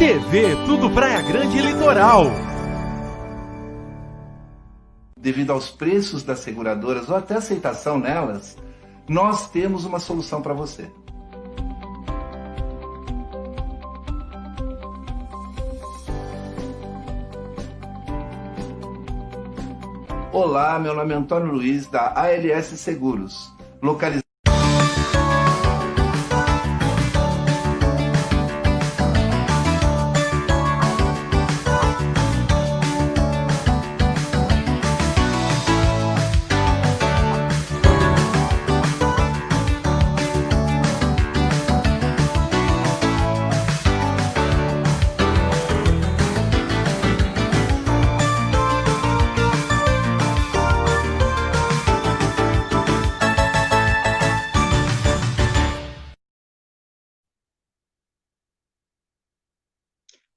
TV Tudo Praia Grande e Litoral. Devido aos preços das seguradoras ou até aceitação nelas, nós temos uma solução para você. Olá, meu nome é Antônio Luiz, da ALS Seguros, localizado.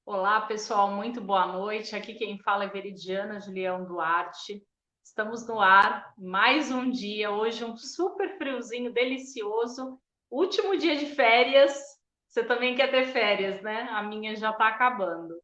Olá, pessoal, muito boa noite. Aqui quem fala é Veridiana de Leão Duarte. Estamos no ar, mais um dia, hoje um super friozinho, delicioso. Último dia de férias. Você também quer ter férias, né? A minha já está acabando.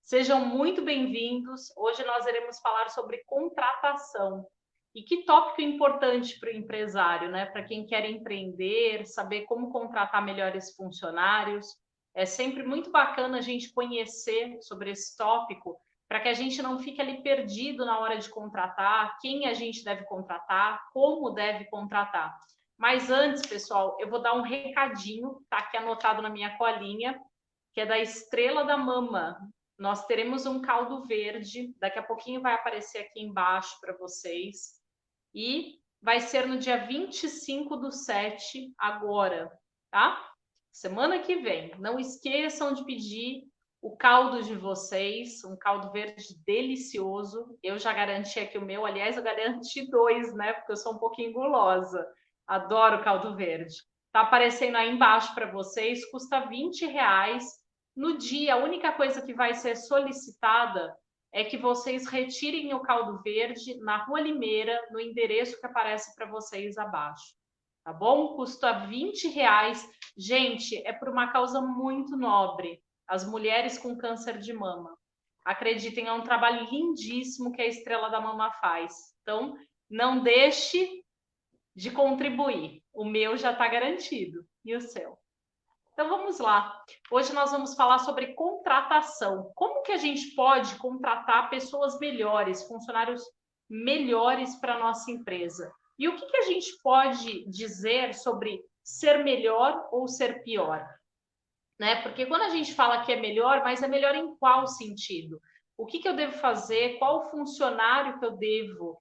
Sejam muito bem-vindos. Hoje nós iremos falar sobre contratação. E que tópico importante para o empresário, né? Para quem quer empreender, saber como contratar melhores funcionários. É sempre muito bacana a gente conhecer sobre esse tópico para que a gente não fique ali perdido na hora de contratar, quem a gente deve contratar, como deve contratar. Mas antes, pessoal, eu vou dar um recadinho, tá aqui anotado na minha colinha, que é da Estrela da Mama. Nós teremos um caldo verde, daqui a pouquinho vai aparecer aqui embaixo para vocês, e vai ser no dia 25/7 agora, tá? Semana que vem. Não esqueçam de pedir o caldo de vocês, um caldo verde delicioso. Eu já garanti aqui o meu, aliás, eu garanti 2, né? Porque eu sou um pouquinho gulosa. Adoro caldo verde. Tá aparecendo aí embaixo para vocês, custa R$20 no dia. A única coisa que vai ser solicitada é que vocês retirem o caldo verde na Rua Limeira, no endereço que aparece para vocês abaixo. Tá bom? Custa R$20. Gente, é por uma causa muito nobre. As mulheres com câncer de mama. Acreditem, é um trabalho lindíssimo que a Estrela da Mama faz. Então, não deixe de contribuir. O meu já está garantido. E o seu? Então, vamos lá. Hoje nós vamos falar sobre contratação. Como que a gente pode contratar pessoas melhores, funcionários melhores para a nossa empresa? E o que a gente pode dizer sobre ser melhor ou ser pior? Né? Porque quando a gente fala que é melhor, mas é melhor em qual sentido? O que eu devo fazer? Qual funcionário que eu devo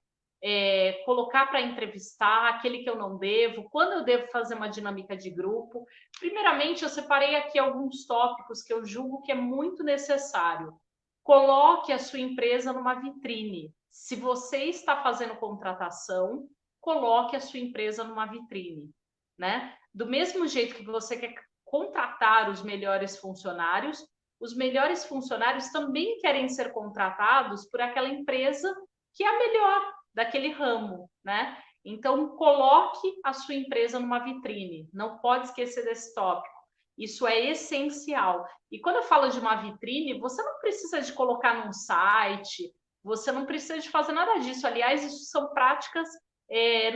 colocar para entrevistar? Aquele que eu não devo? Quando eu devo fazer uma dinâmica de grupo? Primeiramente, eu separei aqui alguns tópicos que eu julgo que é muito necessário. Coloque a sua empresa numa vitrine. Se você está fazendo contratação, coloque a sua empresa numa vitrine, né? Do mesmo jeito que você quer contratar os melhores funcionários também querem ser contratados por aquela empresa que é a melhor daquele ramo, né? Então, coloque a sua empresa numa vitrine. Não pode esquecer desse tópico. Isso é essencial. E quando eu falo de uma vitrine, você não precisa de colocar num site, você não precisa de fazer nada disso. Aliás, isso são práticas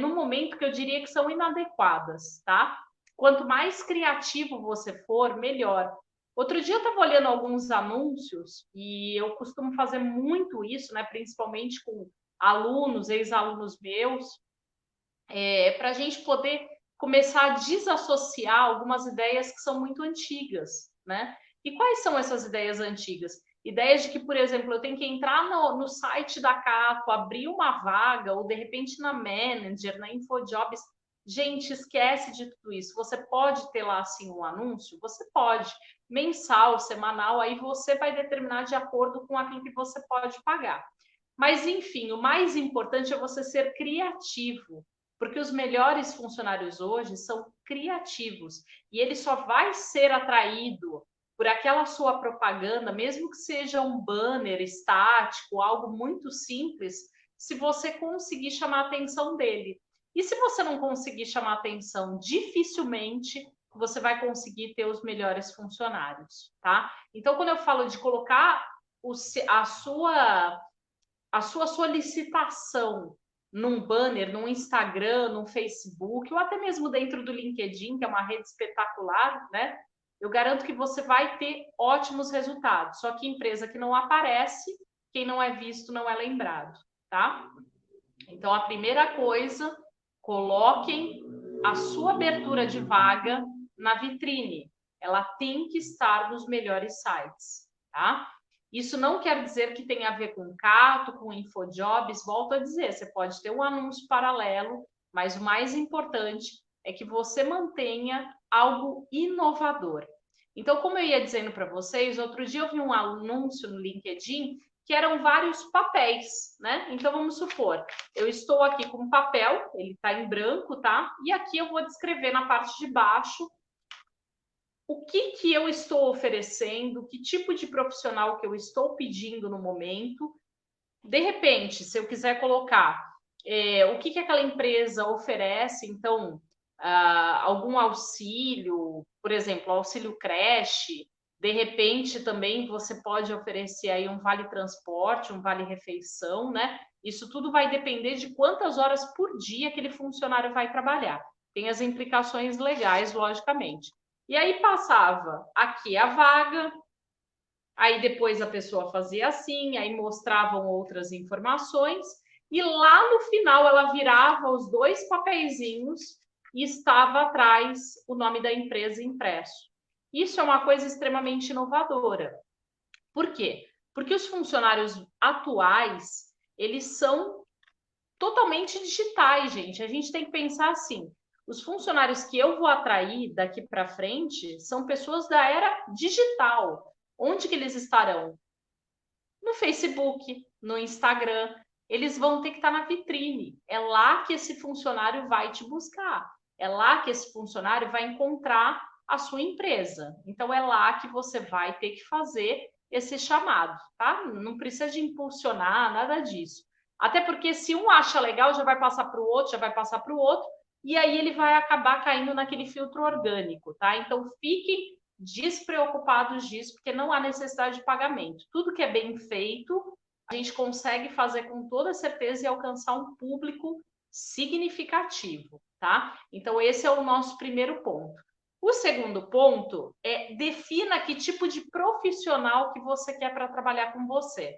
no momento que eu diria que são inadequadas, tá? Quanto mais criativo você for, melhor. Outro dia eu estava olhando alguns anúncios e eu costumo fazer muito isso, né? Principalmente com alunos, ex-alunos meus, para a gente poder começar a desassociar algumas ideias que são muito antigas, né? E quais são essas ideias antigas? Ideias de que, por exemplo, eu tenho que entrar no site da Cato, abrir uma vaga, ou de repente na Manager, na InfoJobs. Gente, esquece de tudo isso. Você pode ter lá, assim, um anúncio? Você pode. Mensal, semanal, aí você vai determinar de acordo com aquilo que você pode pagar. Mas, enfim, o mais importante é você ser criativo, porque os melhores funcionários hoje são criativos. E ele só vai ser atraído por aquela sua propaganda, mesmo que seja um banner estático, algo muito simples, se você conseguir chamar a atenção dele. E se você não conseguir chamar a atenção, dificilmente você vai conseguir ter os melhores funcionários, tá? Então, quando eu falo de colocar a sua solicitação num banner, num Instagram, num Facebook, ou até mesmo dentro do LinkedIn, que é uma rede espetacular, né? Eu garanto que você vai ter ótimos resultados. Só que empresa que não aparece, quem não é visto não é lembrado, tá? Então, a primeira coisa, coloquem a sua abertura de vaga na vitrine. Ela tem que estar nos melhores sites, tá? Isso não quer dizer que tenha a ver com Cato, com InfoJobs, volto a dizer, você pode ter um anúncio paralelo, mas o mais importante é que você mantenha algo inovador. Então, como eu ia dizendo para vocês, outro dia eu vi um anúncio no LinkedIn que eram vários papéis, né? Então, vamos supor, eu estou aqui com um papel, ele está em branco, tá? E aqui eu vou descrever na parte de baixo o que eu estou oferecendo, que tipo de profissional que eu estou pedindo no momento. De repente, se eu quiser colocar o que aquela empresa oferece, então, algum auxílio, por exemplo, auxílio creche, de repente também você pode oferecer aí um vale transporte, um vale refeição, né? Isso tudo vai depender de quantas horas por dia aquele funcionário vai trabalhar. Tem as implicações legais, logicamente. E aí passava aqui a vaga, aí depois a pessoa fazia assim, aí mostravam outras informações, e lá no final ela virava os dois papeizinhos e estava atrás o nome da empresa impresso. Isso é uma coisa extremamente inovadora. Por quê? Porque os funcionários atuais, eles são totalmente digitais, gente. A gente tem que pensar assim, os funcionários que eu vou atrair daqui para frente são pessoas da era digital. Onde que eles estarão? No Facebook, no Instagram. Eles vão ter que estar na vitrine. É lá que esse funcionário vai te buscar. É lá que esse funcionário vai encontrar a sua empresa. Então, é lá que você vai ter que fazer esse chamado, tá? Não precisa de impulsionar, nada disso. Até porque se um acha legal, já vai passar para o outro, já vai passar para o outro, e aí ele vai acabar caindo naquele filtro orgânico, tá? Então, fiquem despreocupados disso, porque não há necessidade de pagamento. Tudo que é bem feito, a gente consegue fazer com toda certeza e alcançar um público significativo, tá? Então, esse é o nosso primeiro ponto. O segundo ponto é defina que tipo de profissional que você quer para trabalhar com você.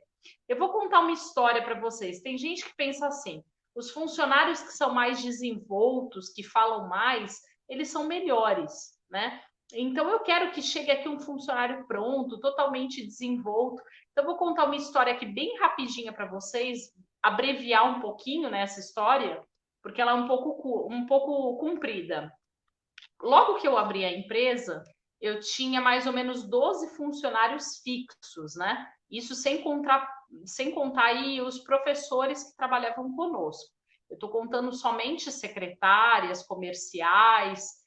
Eu vou contar uma história para vocês. Tem gente que pensa assim, os funcionários que são mais desenvoltos, que falam mais, eles são melhores, né? Então, eu quero que chegue aqui um funcionário pronto, totalmente desenvolto. Então, eu vou contar uma história aqui bem rapidinha para vocês, abreviar um pouquinho nessa história, porque ela é um pouco comprida. Logo que eu abri a empresa, eu tinha mais ou menos 12 funcionários fixos, né? Isso sem contar aí os professores que trabalhavam conosco. Eu estou contando somente secretárias, comerciais,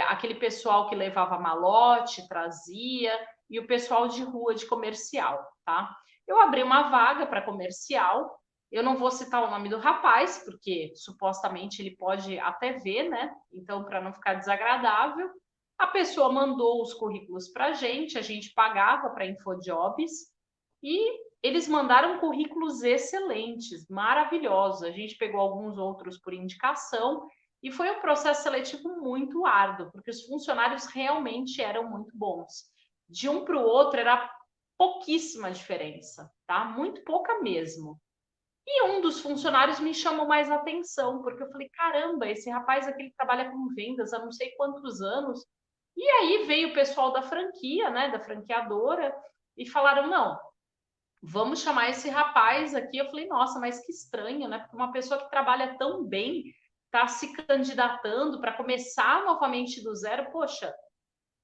aquele pessoal que levava malote, trazia, e o pessoal de rua de comercial, tá? Eu abri uma vaga para comercial, eu não vou citar o nome do rapaz, porque supostamente ele pode até ver, né? Então, para não ficar desagradável, a pessoa mandou os currículos para a gente pagava para InfoJobs, e eles mandaram currículos excelentes, maravilhosos. A gente pegou alguns outros por indicação, e foi um processo seletivo muito árduo, porque os funcionários realmente eram muito bons. De um para o outro era pouquíssima diferença, tá? Muito pouca mesmo. E um dos funcionários me chamou mais atenção, porque eu falei, caramba, esse rapaz aqui ele trabalha com vendas há não sei quantos anos. E aí veio o pessoal da franquia, né, da franqueadora, e falaram, não, vamos chamar esse rapaz aqui. Eu falei, nossa, mas que estranho, né? Porque uma pessoa que trabalha tão bem está se candidatando para começar novamente do zero, poxa,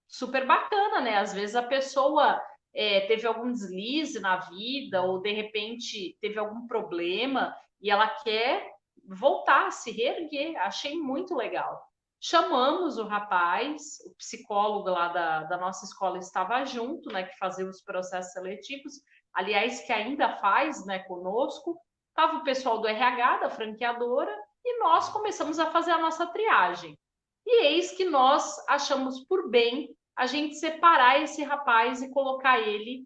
super bacana, né? Às vezes a pessoa teve algum deslize na vida, ou de repente teve algum problema e ela quer voltar, se reerguer. Achei muito legal. Chamamos o rapaz, o psicólogo lá da nossa escola estava junto, né? Que fazia os processos seletivos, aliás, que ainda faz, né, conosco. Estava o pessoal do RH, da franqueadora, e nós começamos a fazer a nossa triagem. E eis que nós achamos por bem a gente separar esse rapaz e colocar ele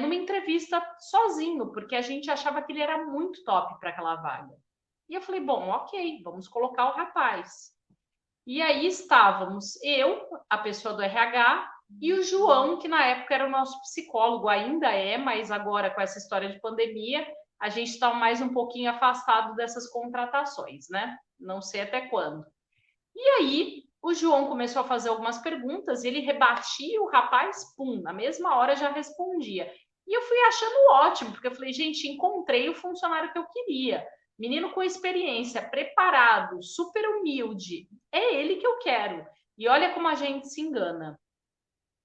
numa entrevista sozinho, porque a gente achava que ele era muito top para aquela vaga. E eu falei, bom, ok, vamos colocar o rapaz. E aí estávamos eu, a pessoa do RH, e o João, que na época era o nosso psicólogo, ainda é, mas agora com essa história de pandemia, a gente está mais um pouquinho afastado dessas contratações, né? Não sei até quando. E aí o João começou a fazer algumas perguntas, ele rebatia o rapaz, pum, na mesma hora já respondia. E eu fui achando ótimo, porque eu falei, gente, encontrei o funcionário que eu queria. Menino com experiência, preparado, super humilde. É ele que eu quero. E olha como a gente se engana.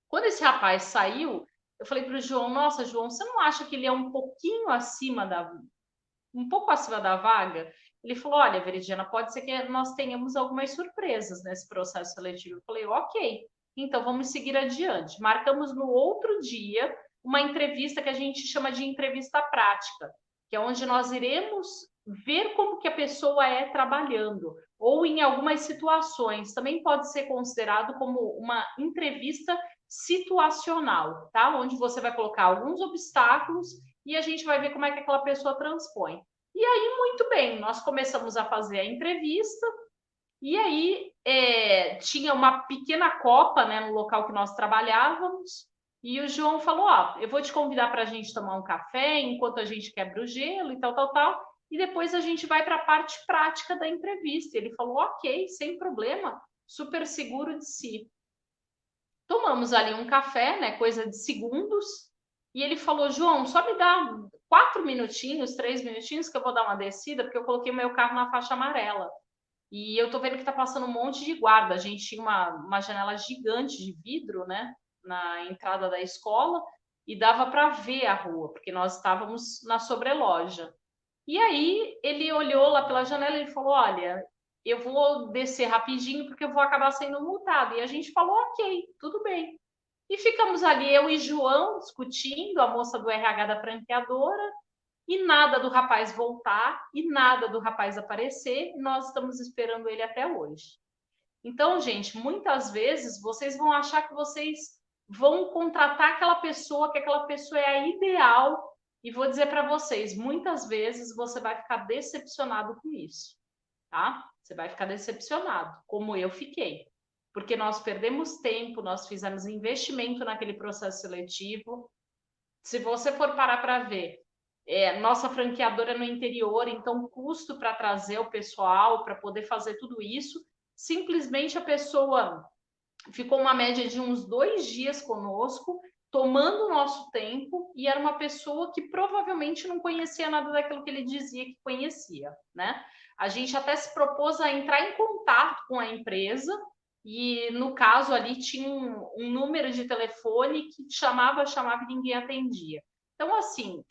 Quando esse rapaz saiu, eu falei para o João, nossa, João, você não acha que ele é um pouco acima da vaga? Ele falou, olha, Veridiana, pode ser que nós tenhamos algumas surpresas nesse processo seletivo. Eu falei, ok, então vamos seguir adiante. Marcamos no outro dia uma entrevista que a gente chama de entrevista prática, que é onde nós iremos ver como que a pessoa é trabalhando, ou em algumas situações, também pode ser considerado como uma entrevista situacional, tá? Onde você vai colocar alguns obstáculos e a gente vai ver como é que aquela pessoa transpõe. E aí, muito bem, nós começamos a fazer a entrevista, e aí tinha uma pequena copa, né, no local que nós trabalhávamos, e o João falou, ó, eu vou te convidar para a gente tomar um café, enquanto a gente quebra o gelo e tal, e depois a gente vai para a parte prática da entrevista. Ele falou, ok, sem problema, super seguro de si. Tomamos ali um café, né, coisa de segundos, e ele falou, João, só me dá 4 minutinhos, 3 minutinhos que eu vou dar uma descida, porque eu coloquei meu carro na faixa amarela. E eu tô vendo que tá passando um monte de guarda. A gente tinha uma janela gigante de vidro, né, na entrada da escola, e dava para ver a rua, porque nós estávamos na sobreloja. E aí ele olhou lá pela janela e falou, olha, eu vou descer rapidinho porque eu vou acabar sendo multado. E a gente falou, ok, tudo bem. E ficamos ali, eu e João, discutindo, a moça do RH da franqueadora, e nada do rapaz voltar, e nada do rapaz aparecer, e nós estamos esperando ele até hoje. Então, gente, muitas vezes vocês vão achar que vocês vão contratar aquela pessoa, que aquela pessoa é a ideal, e vou dizer para vocês, muitas vezes você vai ficar decepcionado com isso, tá? Você vai ficar decepcionado, como eu fiquei. Porque nós perdemos tempo, nós fizemos investimento naquele processo seletivo. Se você for parar para ver, nossa franqueadora é no interior, então custo para trazer o pessoal, para poder fazer tudo isso, simplesmente a pessoa ficou uma média de uns 2 dias conosco, tomando o nosso tempo, e era uma pessoa que provavelmente não conhecia nada daquilo que ele dizia que conhecia, né? A gente até se propôs a entrar em contato com a empresa, e no caso ali tinha um número de telefone que chamava e ninguém atendia. Então, assim,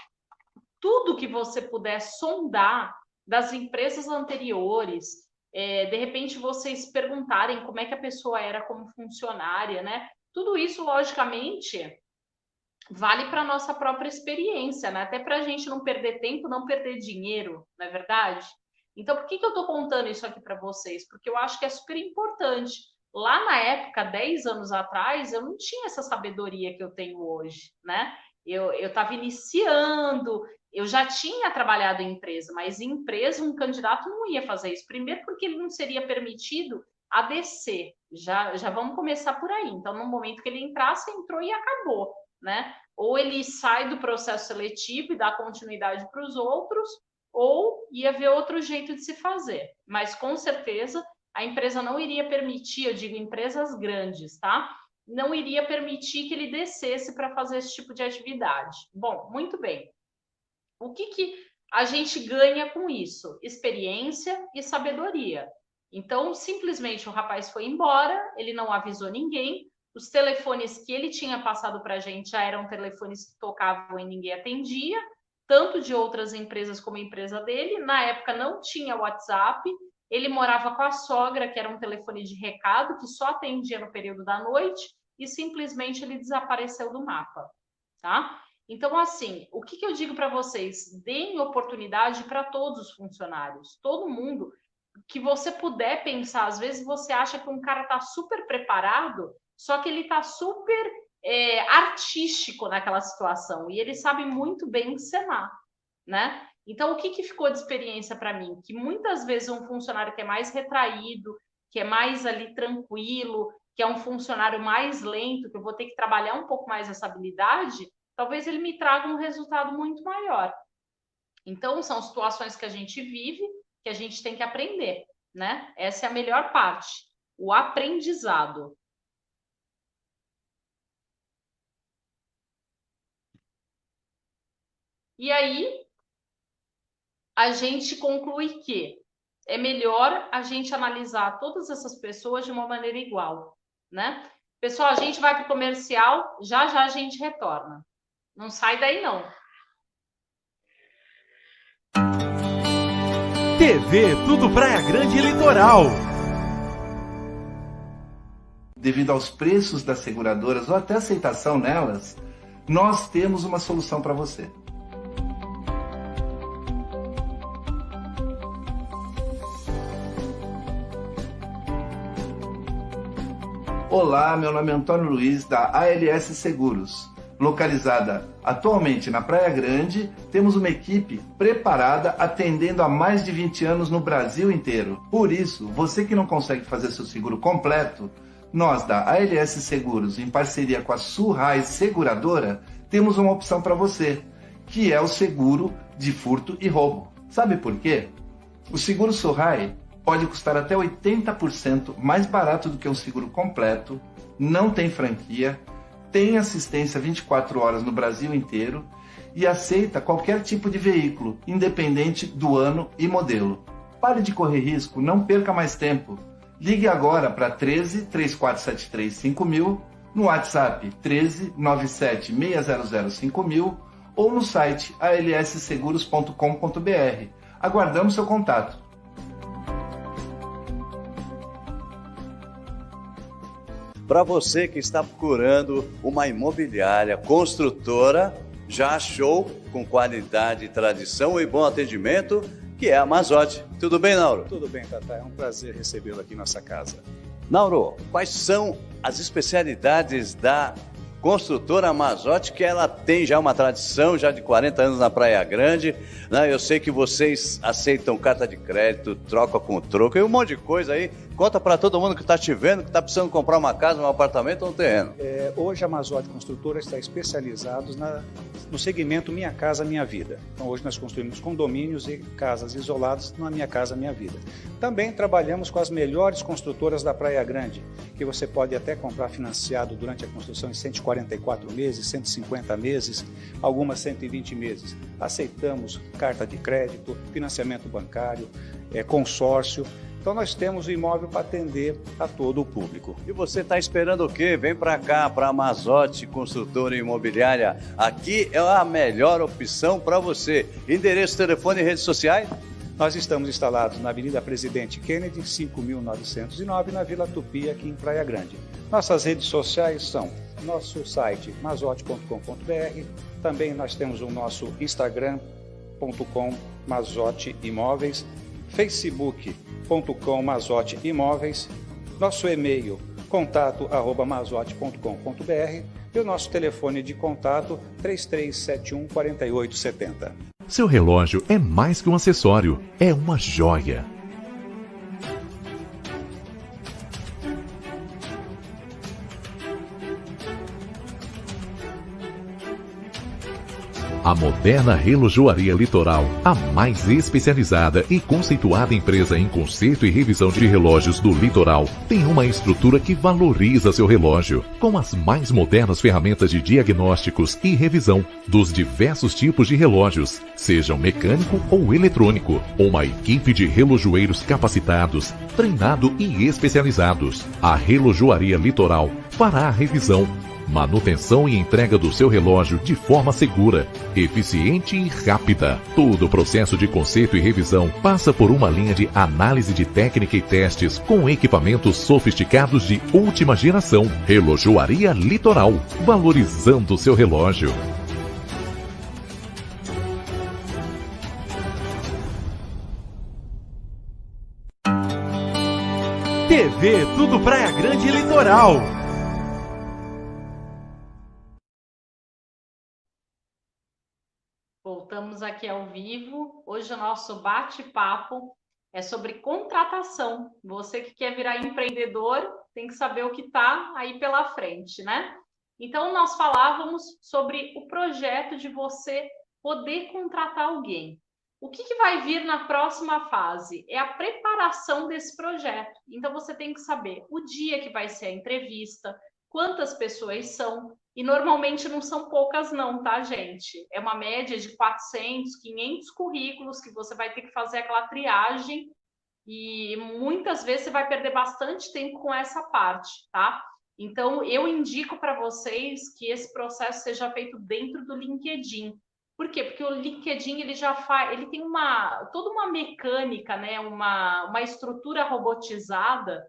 tudo que você puder sondar das empresas anteriores, de repente vocês perguntarem como é que a pessoa era como funcionária, né? Tudo isso, logicamente, vale para a nossa própria experiência, né? Até para a gente não perder tempo, não perder dinheiro, não é verdade? Então, por que eu estou contando isso aqui para vocês? Porque eu acho que é super importante. Lá na época, 10 anos atrás, eu não tinha essa sabedoria que eu tenho hoje, né? Eu estava iniciando, eu já tinha trabalhado em empresa, mas em empresa um candidato não ia fazer isso. Primeiro porque ele não seria permitido a descer. Já vamos começar por aí. Então, no momento que ele entrasse, entrou e acabou, né? Ou ele sai do processo seletivo e dá continuidade para os outros, ou ia ver outro jeito de se fazer. Mas, com certeza, a empresa não iria permitir, eu digo empresas grandes, tá? Não iria permitir que ele descesse para fazer esse tipo de atividade. Bom, muito bem. O que a gente ganha com isso? Experiência e sabedoria. Então, simplesmente o rapaz foi embora, ele não avisou ninguém, os telefones que ele tinha passado para a gente já eram telefones que tocavam e ninguém atendia, tanto de outras empresas como a empresa dele. Na época não tinha WhatsApp, ele morava com a sogra, que era um telefone de recado, que só atendia no período da noite, e simplesmente ele desapareceu do mapa, tá? Então, assim, o que eu digo para vocês? Deem oportunidade para todos os funcionários. Todo mundo que você puder pensar. Às vezes você acha que um cara está super preparado, só que ele está super artístico naquela situação e ele sabe muito bem encenar, né? Então, o que ficou de experiência para mim? Que muitas vezes um funcionário que é mais retraído, que é mais ali tranquilo, que é um funcionário mais lento, que eu vou ter que trabalhar um pouco mais essa habilidade, talvez ele me traga um resultado muito maior. Então, são situações que a gente vive, que a gente tem que aprender, né? Essa é a melhor parte, o aprendizado. E aí, a gente conclui que é melhor a gente analisar todas essas pessoas de uma maneira igual, né? Pessoal, a gente vai para o comercial, já já a gente retorna. Não sai daí, não. TV Tudo Praia Grande Litoral. Devido aos preços das seguradoras ou até aceitação nelas, nós temos uma solução para você. Olá, meu nome é Antônio Luiz, da ALS Seguros. Localizada atualmente na Praia Grande, temos uma equipe preparada atendendo há mais de 20 anos no Brasil inteiro. Por isso, você que não consegue fazer seu seguro completo, nós da ALS Seguros, em parceria com a Surrai Seguradora, temos uma opção para você, que é o seguro de furto e roubo. Sabe por quê? O seguro Surrai pode custar até 80% mais barato do que um seguro completo, não tem franquia, tem assistência 24 horas no Brasil inteiro e aceita qualquer tipo de veículo, independente do ano e modelo. Pare de correr risco, não perca mais tempo. Ligue agora para 13 3473 5000, no WhatsApp 13 97 600 5000 ou no site alsseguros.com.br. Aguardamos seu contato. Para você que está procurando uma imobiliária construtora, já achou com qualidade, tradição e bom atendimento, que é a Mazotti. Tudo bem, Nauro? Tudo bem, Tata. É um prazer recebê-lo aqui em nossa casa. Nauro, quais são as especialidades da construtora Mazotti, que ela tem já uma tradição já de 40 anos na Praia Grande, né? Eu sei que vocês aceitam carta de crédito, troca com troco e um monte de coisa aí. Conta para todo mundo que está te vendo, que está precisando comprar uma casa, um apartamento ou um terreno. Hoje a Mazotti Construtora está especializada no segmento Minha Casa Minha Vida. Então hoje nós construímos condomínios e casas isoladas na Minha Casa Minha Vida. Também trabalhamos com as melhores construtoras da Praia Grande, que você pode até comprar financiado durante a construção em 144 meses, 150 meses, algumas 120 meses. Aceitamos carta de crédito, financiamento bancário, consórcio. Então nós temos o imóvel para atender a todo o público. E você está esperando o quê? Vem para cá, para a Mazotti Construtora Imobiliária. Aqui é a melhor opção para você. Endereço, telefone e redes sociais? Nós estamos instalados na Avenida Presidente Kennedy, 5.909, na Vila Tupi, aqui em Praia Grande. Nossas redes sociais são nosso site mazotti.com.br. Também nós temos o nosso Instagram.com Mazotti Imóveis, facebook.com Mazotti Imóveis, nosso e-mail contato@mazotti.com.br e o nosso telefone de contato 3371 4870. Seu relógio é mais que um acessório, é uma joia. A moderna Relojoaria Litoral, a mais especializada e conceituada empresa em conserto e revisão de relógios do litoral, tem uma estrutura que valoriza seu relógio, com as mais modernas ferramentas de diagnósticos e revisão dos diversos tipos de relógios, sejam mecânico ou eletrônico. Uma equipe de relojoeiros capacitados, treinados e especializados. A Relojoaria Litoral fará a revisão, manutenção e entrega do seu relógio de forma segura, eficiente e rápida. Todo o processo de conserto e revisão passa por uma linha de análise de técnica e testes com equipamentos sofisticados de última geração. Relojoaria Litoral, valorizando o seu relógio. TV, tudo Praia Grande e Litoral. Voltamos aqui ao vivo. Hoje o nosso bate-papo é sobre contratação. Você que quer virar empreendedor tem que saber o que está aí pela frente, né? Então, nós falávamos sobre o projeto de você poder contratar alguém. O que vai vir na próxima fase? É a preparação desse projeto. Então, você tem que saber o dia que vai ser a entrevista, quantas pessoas são, e normalmente não são poucas não, tá, gente? É uma média de 400, 500 currículos que você vai ter que fazer aquela triagem e muitas vezes você vai perder bastante tempo com essa parte, tá? Então, eu indico para vocês que esse processo seja feito dentro do LinkedIn. Por quê? Porque o LinkedIn ele já faz, ele tem toda uma mecânica, né? Uma estrutura robotizada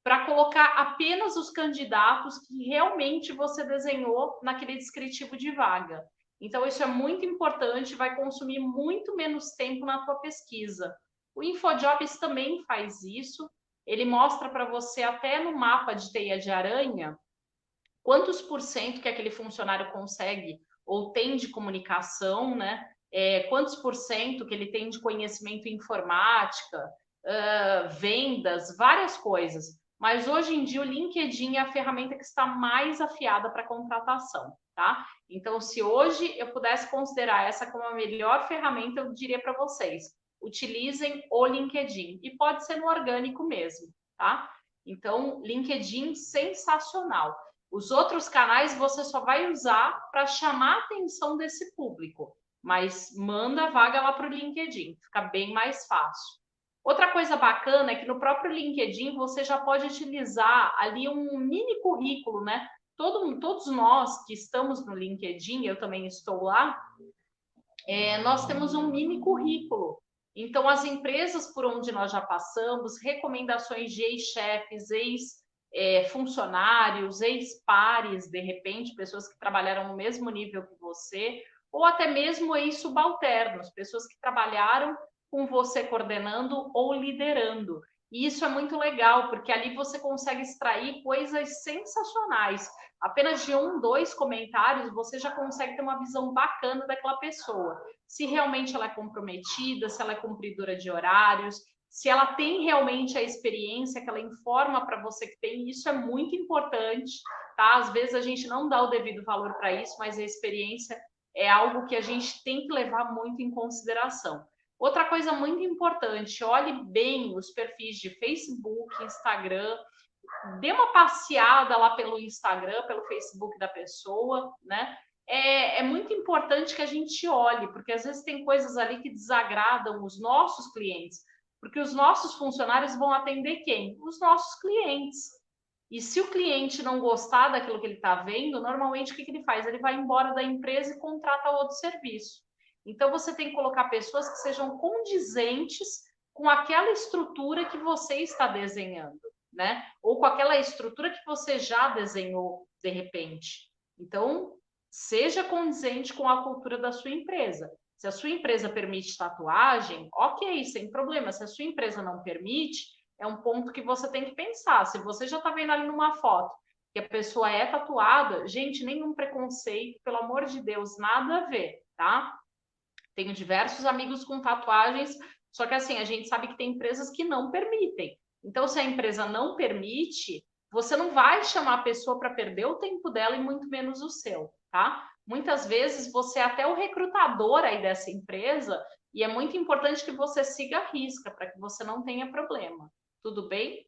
para colocar apenas os candidatos que realmente você desenhou naquele descritivo de vaga. Então, isso é muito importante, vai consumir muito menos tempo na tua pesquisa. O InfoJobs também faz isso, ele mostra para você até no mapa de teia de aranha quantos por cento que aquele funcionário consegue ou tem de comunicação, né? Quantos por cento que ele tem de conhecimento em informática, vendas, várias coisas. Mas hoje em dia o LinkedIn é a ferramenta que está mais afiada para contratação, tá? Então, se hoje eu pudesse considerar essa como a melhor ferramenta, eu diria para vocês, utilizem o LinkedIn. E pode ser no orgânico mesmo, tá? Então, LinkedIn sensacional. Os outros canais você só vai usar para chamar a atenção desse público, mas manda a vaga lá para o LinkedIn, fica bem mais fácil. Outra coisa bacana é que no próprio LinkedIn você já pode utilizar ali um mini currículo, né? Todos nós que estamos no LinkedIn, eu também estou lá, nós temos um mini currículo. Então, as empresas por onde nós já passamos, recomendações de ex-chefes, ex-funcionários, ex-pares, de repente, pessoas que trabalharam no mesmo nível que você, ou até mesmo ex-subalternos, pessoas que trabalharam com você coordenando ou liderando. E isso é muito legal, porque ali você consegue extrair coisas sensacionais. Apenas de 1, 2 comentários, você já consegue ter uma visão bacana daquela pessoa. Se realmente ela é comprometida, se ela é cumpridora de horários, se ela tem realmente a experiência que ela informa para você que tem, isso é muito importante, tá? Às vezes a gente não dá o devido valor para isso, mas a experiência é algo que a gente tem que levar muito em consideração. Outra coisa muito importante, olhe bem os perfis de Facebook, Instagram, dê uma passeada lá pelo Instagram, pelo Facebook da pessoa, né? É muito importante que a gente olhe, porque às vezes tem coisas ali que desagradam os nossos clientes, porque os nossos funcionários vão atender quem? Os nossos clientes. E se o cliente não gostar daquilo que ele está vendo, normalmente o que ele faz? Ele vai embora da empresa e contrata outro serviço. Então, você tem que colocar pessoas que sejam condizentes com aquela estrutura que você está desenhando, né? Ou com aquela estrutura que você já desenhou, de repente. Então, seja condizente com a cultura da sua empresa. Se a sua empresa permite tatuagem, ok, sem problema. Se a sua empresa não permite, é um ponto que você tem que pensar. Se você já está vendo ali numa foto que a pessoa é tatuada, gente, nenhum preconceito, pelo amor de Deus, nada a ver, tá? Tenho diversos amigos com tatuagens, só que assim, a gente sabe que tem empresas que não permitem. Então, se a empresa não permite, você não vai chamar a pessoa para perder o tempo dela e muito menos o seu, tá? Muitas vezes você é até o recrutador aí dessa empresa e é muito importante que você siga a risca para que você não tenha problema. Tudo bem?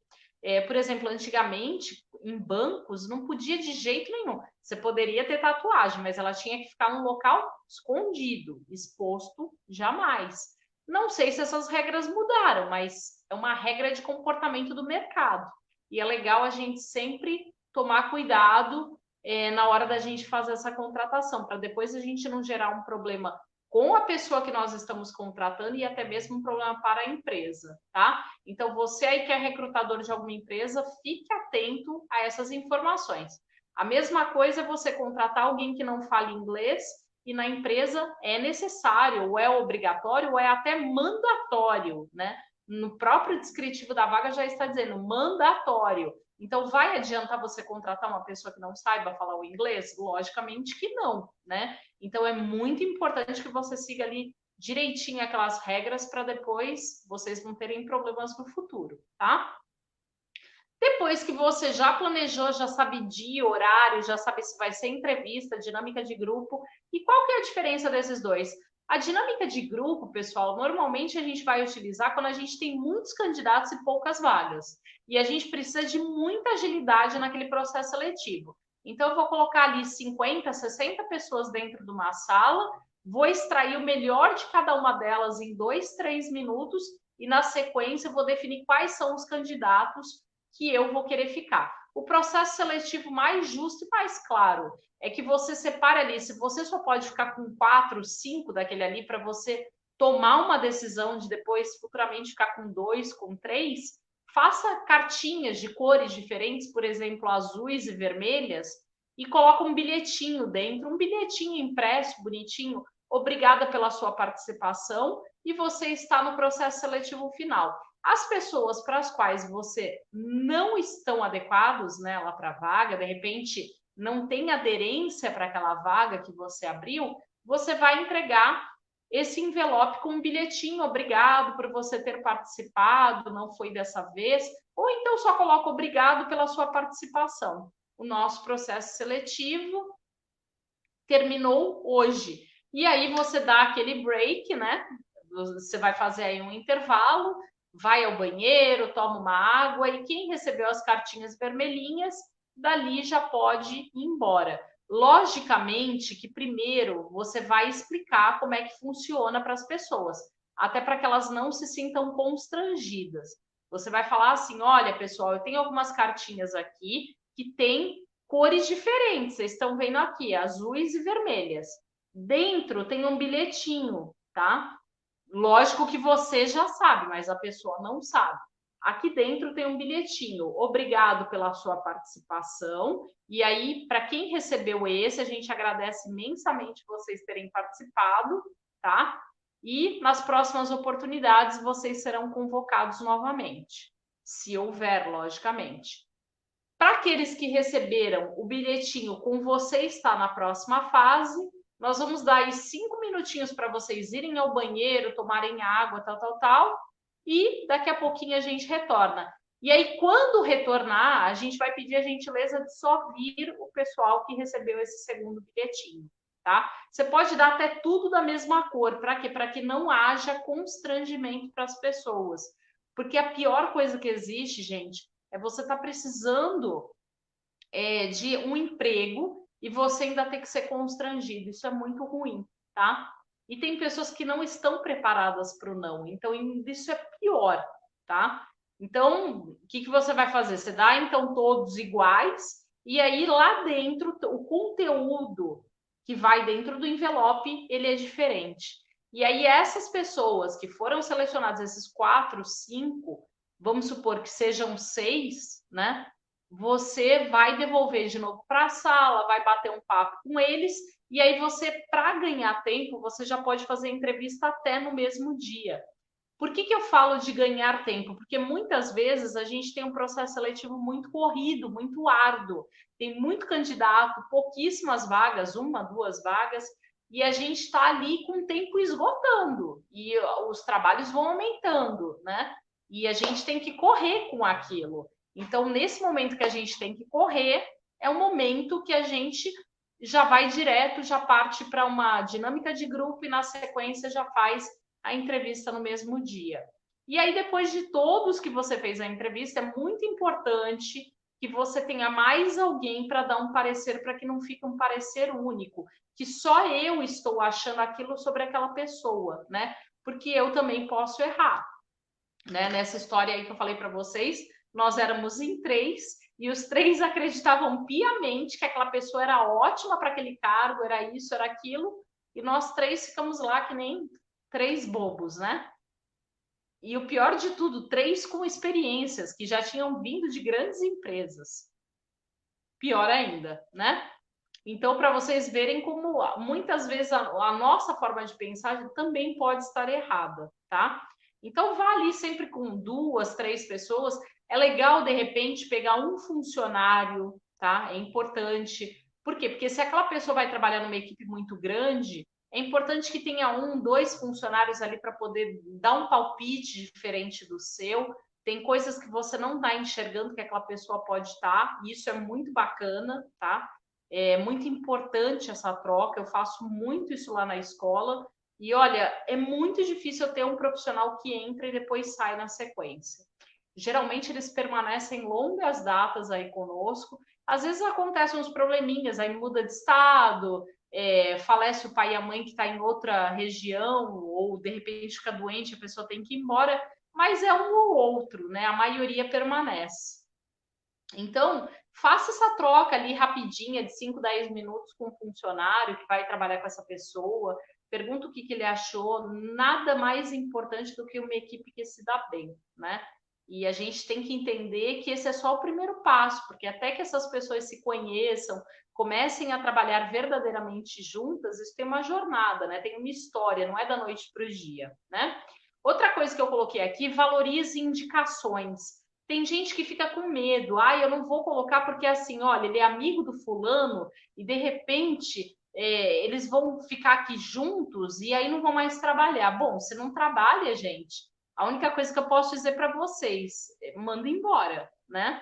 Por exemplo, antigamente, em bancos, não podia de jeito nenhum. Você poderia ter tatuagem, mas ela tinha que ficar num local escondido, exposto, jamais. Não sei se essas regras mudaram, mas é uma regra de comportamento do mercado. E é legal a gente sempre tomar cuidado na hora da gente fazer essa contratação, para depois a gente não gerar um problema com a pessoa que nós estamos contratando e até mesmo um problema para a empresa, tá? Então, você aí que é recrutador de alguma empresa, fique atento a essas informações. A mesma coisa é você contratar alguém que não fale inglês e na empresa é necessário, ou é obrigatório, ou é até mandatório, né? no próprio descritivo da vaga já está dizendo mandatório. Então, vai adiantar você contratar uma pessoa que não saiba falar o inglês? Logicamente que não, né? Então, é muito importante que você siga ali direitinho aquelas regras para depois vocês não terem problemas no futuro, tá? Depois que você já planejou, já sabe dia, horário, já sabe se vai ser entrevista, dinâmica de grupo. E qual que é a diferença desses dois? A dinâmica de grupo, pessoal, normalmente a gente vai utilizar quando a gente tem muitos candidatos e poucas vagas. E a gente precisa de muita agilidade naquele processo seletivo. Então, eu vou colocar ali 50, 60 pessoas dentro de uma sala, vou extrair o melhor de cada uma delas em 2, 3 minutos e, na sequência, eu vou definir quais são os candidatos que eu vou querer ficar. O processo seletivo mais justo e mais claro é que você separe ali, se você só pode ficar com 4, 5 daquele ali para você tomar uma decisão de depois futuramente ficar com 2, com 3, faça cartinhas de cores diferentes, por exemplo, azuis e vermelhas, e coloca um bilhetinho dentro, um bilhetinho impresso, bonitinho, obrigada pela sua participação, e você está no processo seletivo final. As pessoas para as quais você não estão adequados, né, lá para a vaga, de repente não tem aderência para aquela vaga que você abriu, você vai entregar esse envelope com um bilhetinho, obrigado por você ter participado, não foi dessa vez, ou então só coloca obrigado pela sua participação. O nosso processo seletivo terminou hoje. E aí você dá aquele break, né? Você vai fazer aí um intervalo, vai ao banheiro, toma uma água, e quem recebeu as cartinhas vermelhinhas, dali já pode ir embora. Logicamente que primeiro você vai explicar como é que funciona para as pessoas, até para que elas não se sintam constrangidas. Você vai falar assim, olha, pessoal, eu tenho algumas cartinhas aqui que tem cores diferentes, vocês estão vendo aqui, azuis e vermelhas. Dentro tem um bilhetinho, tá? Lógico que você já sabe, mas a pessoa não sabe. Aqui dentro tem um bilhetinho. Obrigado pela sua participação. E aí, para quem recebeu esse, a gente agradece imensamente vocês terem participado, tá? E nas próximas oportunidades vocês serão convocados novamente, se houver, logicamente. Para aqueles que receberam o bilhetinho com você está na próxima fase, nós vamos dar aí 5 minutinhos para vocês irem ao banheiro, tomarem água, tal, e daqui a pouquinho a gente retorna. E aí, quando retornar, a gente vai pedir a gentileza de só vir o pessoal que recebeu esse segundo bilhetinho, tá? Você pode dar até tudo da mesma cor, para quê? Para que não haja constrangimento para as pessoas. Porque a pior coisa que existe, gente, é você estar precisando de um emprego e você ainda ter que ser constrangido. Isso é muito ruim, tá? E tem pessoas que não estão preparadas para o não. Então, isso é pior, tá? Então, o que você vai fazer? Você dá, então, todos iguais, e aí lá dentro, o conteúdo que vai dentro do envelope, ele é diferente. E aí, essas pessoas que foram selecionadas, esses 4, 5, vamos supor que sejam 6, né? Você vai devolver de novo para a sala, vai bater um papo com eles, e aí você, para ganhar tempo, você já pode fazer entrevista até no mesmo dia. Por que eu falo de ganhar tempo? Porque muitas vezes a gente tem um processo seletivo muito corrido, muito árduo. Tem muito candidato, pouquíssimas vagas, 1, 2 vagas, e a gente está ali com o tempo esgotando, e os trabalhos vão aumentando, né? E a gente tem que correr com aquilo. Então, nesse momento que a gente tem que correr, é um momento que a gente já vai direto, já parte para uma dinâmica de grupo e, na sequência, já faz a entrevista no mesmo dia. E aí, depois de todos que você fez a entrevista, é muito importante que você tenha mais alguém para dar um parecer, para que não fique um parecer único, que só eu estou achando aquilo sobre aquela pessoa, né? Porque eu também posso errar, né? Nessa história aí que eu falei para vocês, nós éramos em 3 e os 3 acreditavam piamente que aquela pessoa era ótima para aquele cargo, era isso, era aquilo, e nós 3 ficamos lá que nem 3 bobos, né? E o pior de tudo, 3 com experiências, que já tinham vindo de grandes empresas. Pior ainda, né? Então, para vocês verem como muitas vezes a nossa forma de pensar também pode estar errada, tá? Então, vá ali sempre com 2, 3 pessoas. É legal, de repente, pegar um funcionário, tá? É importante. Por quê? Porque se aquela pessoa vai trabalhar numa equipe muito grande, é importante que tenha 1, 2 funcionários ali para poder dar um palpite diferente do seu. Tem coisas que você não está enxergando que aquela pessoa pode estar, e isso é muito bacana, tá? É muito importante essa troca, eu faço muito isso lá na escola. E olha, é muito difícil eu ter um profissional que entra e depois sai na sequência. Geralmente eles permanecem longas datas aí conosco. Às vezes acontecem uns probleminhas, aí muda de estado, falece o pai e a mãe que está em outra região, ou de repente fica doente, a pessoa tem que ir embora, mas é um ou outro, né? A maioria permanece. Então, faça essa troca ali rapidinha, de 5, 10 minutos com o funcionário que vai trabalhar com essa pessoa, pergunta o que ele achou. Nada mais importante do que uma equipe que se dá bem, né? E a gente tem que entender que esse é só o primeiro passo, porque até que essas pessoas se conheçam, comecem a trabalhar verdadeiramente juntas, isso tem uma jornada, né? Tem uma história, não é da noite para o dia, né? Outra coisa que eu coloquei aqui, valorize indicações. Tem gente que fica com medo. Eu não vou colocar porque assim, olha, ele é amigo do fulano e de repente eles vão ficar aqui juntos e aí não vão mais trabalhar. Bom, você não trabalha, gente. A única coisa que eu posso dizer para vocês, manda embora, né?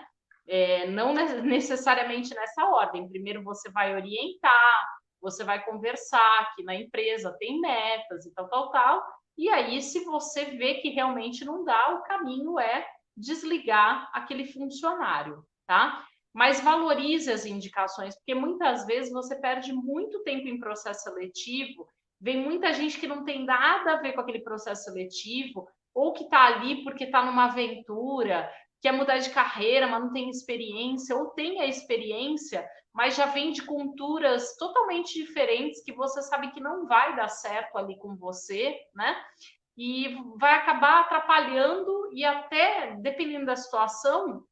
Não necessariamente nessa ordem. Primeiro você vai orientar, você vai conversar que na empresa tem metas e tal. E aí, se você vê que realmente não dá, o caminho é desligar aquele funcionário, tá? Mas valorize as indicações, porque muitas vezes você perde muito tempo em processo seletivo, vem muita gente que não tem nada a ver com aquele processo seletivo, ou que está ali porque está numa aventura, quer mudar de carreira, mas não tem experiência, ou tem a experiência, mas já vem de culturas totalmente diferentes, que você sabe que não vai dar certo ali com você, né? E vai acabar atrapalhando e até, dependendo da situação,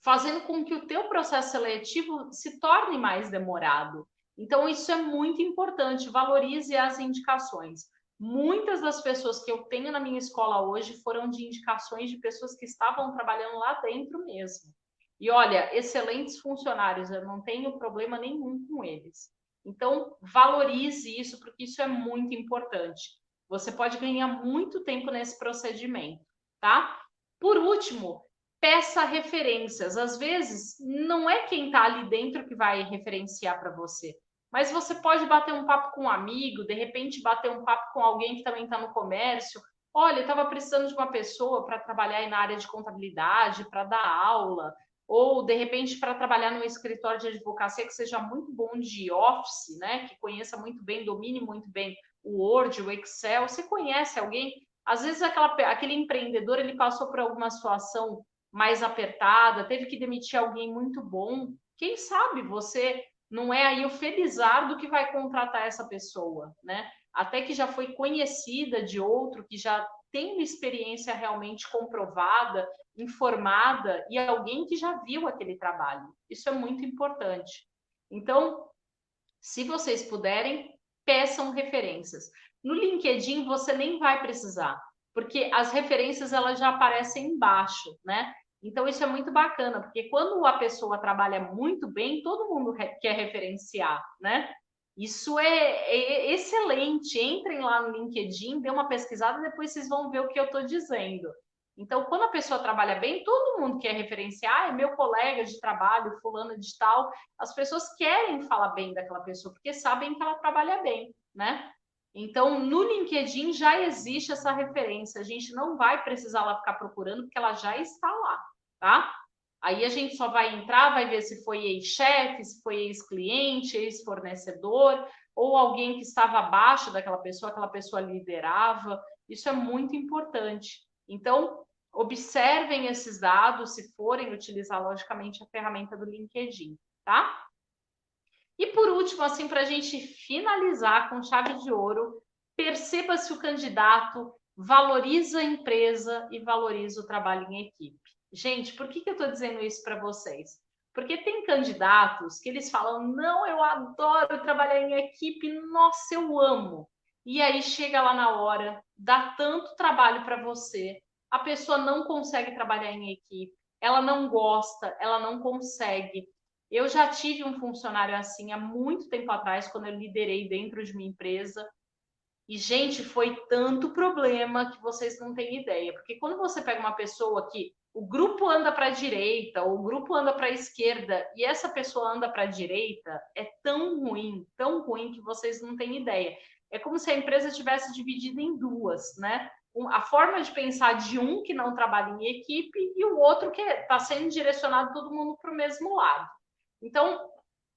fazendo com que o teu processo seletivo se torne mais demorado. Então, isso é muito importante, valorize as indicações. Muitas das pessoas que eu tenho na minha escola hoje foram de indicações de pessoas que estavam trabalhando lá dentro mesmo. E olha, excelentes funcionários, eu não tenho problema nenhum com eles. Então, valorize isso, porque isso é muito importante. Você pode ganhar muito tempo nesse procedimento, tá? Por último, peça referências. Às vezes, não é quem está ali dentro que vai referenciar para você, mas você pode bater um papo com um amigo, de repente bater um papo com alguém que também está no comércio. Olha, eu estava precisando de uma pessoa para trabalhar aí na área de contabilidade, para dar aula, ou de repente para trabalhar num escritório de advocacia que seja muito bom de Office, né? Que conheça muito bem, domine muito bem o Word, o Excel. Você conhece alguém? Às vezes aquele empreendedor ele passou por alguma situação mais apertada, teve que demitir alguém muito bom. Quem sabe você não é aí o felizardo que vai contratar essa pessoa, né? Até que já foi conhecida de outro, que já tem uma experiência realmente comprovada, informada, e alguém que já viu aquele trabalho. Isso é muito importante. Então, se vocês puderem, peçam referências. No LinkedIn você nem vai precisar, porque as referências elas já aparecem embaixo, né? Então isso é muito bacana, porque quando a pessoa trabalha muito bem, todo mundo quer referenciar, né? Isso é excelente. Entrem lá no LinkedIn, dê uma pesquisada, depois vocês vão ver o que eu estou dizendo. Então, quando a pessoa trabalha bem, todo mundo quer referenciar, é meu colega de trabalho, fulano de tal. As pessoas querem falar bem daquela pessoa, porque sabem que ela trabalha bem, né? Então, no LinkedIn já existe essa referência. A gente não vai precisar lá ficar procurando, porque ela já está lá, tá? Aí a gente só vai entrar, vai ver se foi ex-chefe, se foi ex-cliente, ex-fornecedor, ou alguém que estava abaixo daquela pessoa, aquela pessoa liderava. Isso é muito importante. Então, observem esses dados, se forem utilizar, logicamente, a ferramenta do LinkedIn, tá? E por último, assim, para a gente finalizar com chave de ouro, perceba se o candidato valoriza a empresa e valoriza o trabalho em equipe. Gente, por que eu estou dizendo isso para vocês? Porque tem candidatos que eles falam, não, eu adoro trabalhar em equipe, nossa, eu amo. e aí chega lá na hora, dá tanto trabalho para você, a pessoa não consegue trabalhar em equipe, ela não gosta, ela não consegue. Eu já tive um funcionário assim há muito tempo atrás, quando eu liderei dentro de minha empresa, e, gente, foi tanto problema que vocês não têm ideia. Porque quando você pega uma pessoa que o grupo anda para a direita, ou o grupo anda para a esquerda, e essa pessoa anda para a direita, é tão ruim que vocês não têm ideia. É como se a empresa tivesse dividida em duas, né? A forma de pensar de um que não trabalha em equipe e o outro que está sendo direcionado todo mundo para o mesmo lado. Então,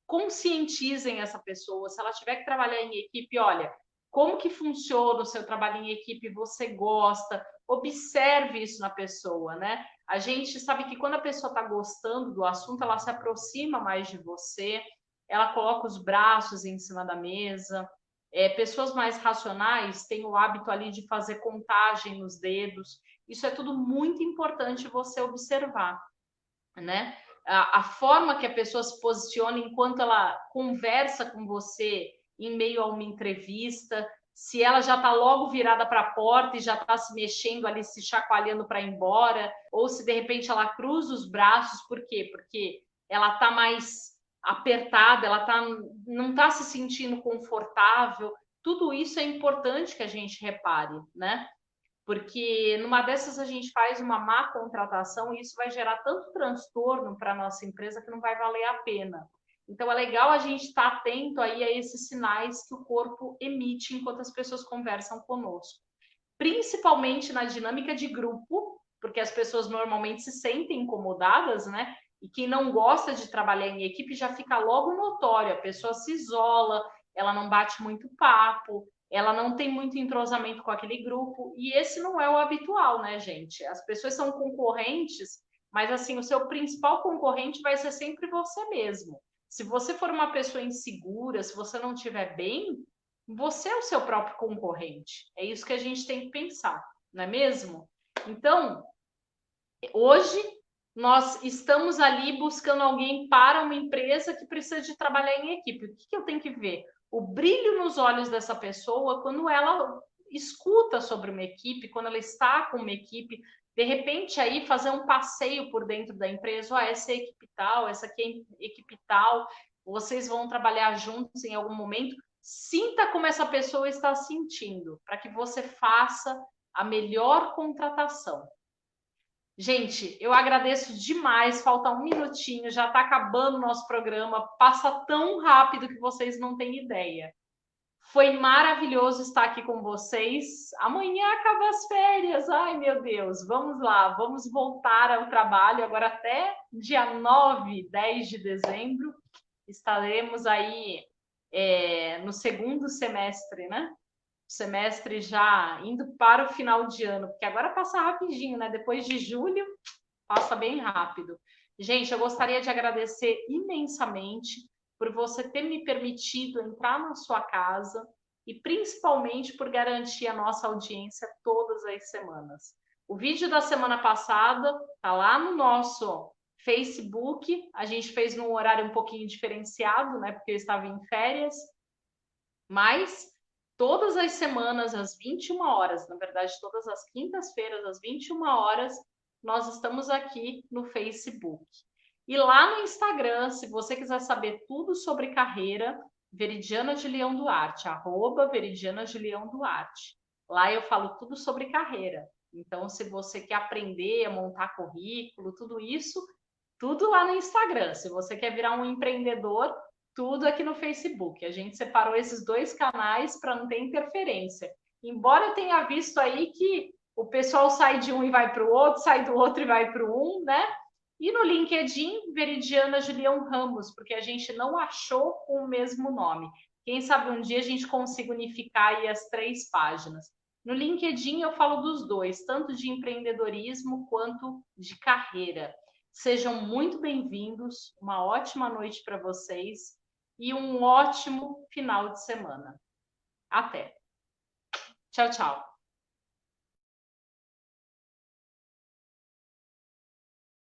conscientizem essa pessoa. Se ela tiver que trabalhar em equipe, olha, como que funciona o seu trabalho em equipe, você gosta, observe isso na pessoa, né? A gente sabe que quando a pessoa está gostando do assunto, ela se aproxima mais de você, ela coloca os braços em cima da mesa. Pessoas mais racionais têm o hábito ali de fazer contagem nos dedos. Isso é tudo muito importante você observar, né? A forma que a pessoa se posiciona enquanto ela conversa com você em meio a uma entrevista, se ela já está logo virada para a porta e já está se mexendo ali, se chacoalhando para ir embora, ou se de repente ela cruza os braços, por quê? Porque ela está mais apertada, não está se sentindo confortável. Tudo isso é importante que a gente repare, né? Porque numa dessas a gente faz uma má contratação e isso vai gerar tanto transtorno para a nossa empresa que não vai valer a pena. Então é legal a gente estar atento aí a esses sinais que o corpo emite enquanto as pessoas conversam conosco. Principalmente na dinâmica de grupo, porque as pessoas normalmente se sentem incomodadas, né? E quem não gosta de trabalhar em equipe já fica logo notório, a pessoa se isola, ela não bate muito papo, ela não tem muito entrosamento com aquele grupo, e esse não é o habitual, né, gente? As pessoas são concorrentes, mas assim, o seu principal concorrente vai ser sempre você mesmo. Se você for uma pessoa insegura, se você não estiver bem, você é o seu próprio concorrente. É isso que a gente tem que pensar, não é mesmo? Então, hoje nós estamos ali buscando alguém para uma empresa que precisa de trabalhar em equipe. O que eu tenho que ver? O brilho nos olhos dessa pessoa quando ela escuta sobre uma equipe, quando ela está com uma equipe, de repente aí fazer um passeio por dentro da empresa, essa é a equipe tal, essa aqui é a equipe tal, vocês vão trabalhar juntos em algum momento. Sinta como essa pessoa está sentindo, para que você faça a melhor contratação. Gente, eu agradeço demais, falta um minutinho, já está acabando o nosso programa, passa tão rápido que vocês não têm ideia. Foi maravilhoso estar aqui com vocês. Amanhã acaba as férias, ai meu Deus, vamos lá, vamos voltar ao trabalho agora até dia 9, 10 de dezembro, estaremos aí no segundo semestre, né? Semestre já indo para o final de ano, porque agora passa rapidinho, né? Depois de julho, passa bem rápido. Gente, eu gostaria de agradecer imensamente por você ter me permitido entrar na sua casa e principalmente por garantir a nossa audiência todas as semanas. O vídeo da semana passada tá lá no nosso Facebook, a gente fez num horário um pouquinho diferenciado, né? Porque eu estava em férias, mas todas as semanas, às 21 horas, na verdade, todas as quintas-feiras, às 21 horas, nós estamos aqui no Facebook. E lá no Instagram, se você quiser saber tudo sobre carreira, Veridiana de Leão Duarte, @Veridiana de Leão Duarte. Lá eu falo tudo sobre carreira. Então, se você quer aprender a montar currículo, tudo isso, tudo lá no Instagram. Se você quer virar um empreendedor, tudo aqui no Facebook. A gente separou esses dois canais para não ter interferência. Embora eu tenha visto aí que o pessoal sai de um e vai para o outro, sai do outro e vai para o um, né? E no LinkedIn, Veridiana de Leão Ramos, porque a gente não achou o mesmo nome. Quem sabe um dia a gente consiga unificar aí as 3 páginas. No LinkedIn eu falo dos dois, tanto de empreendedorismo quanto de carreira. Sejam muito bem-vindos, uma ótima noite para vocês e um ótimo final de semana. Até. Tchau, tchau.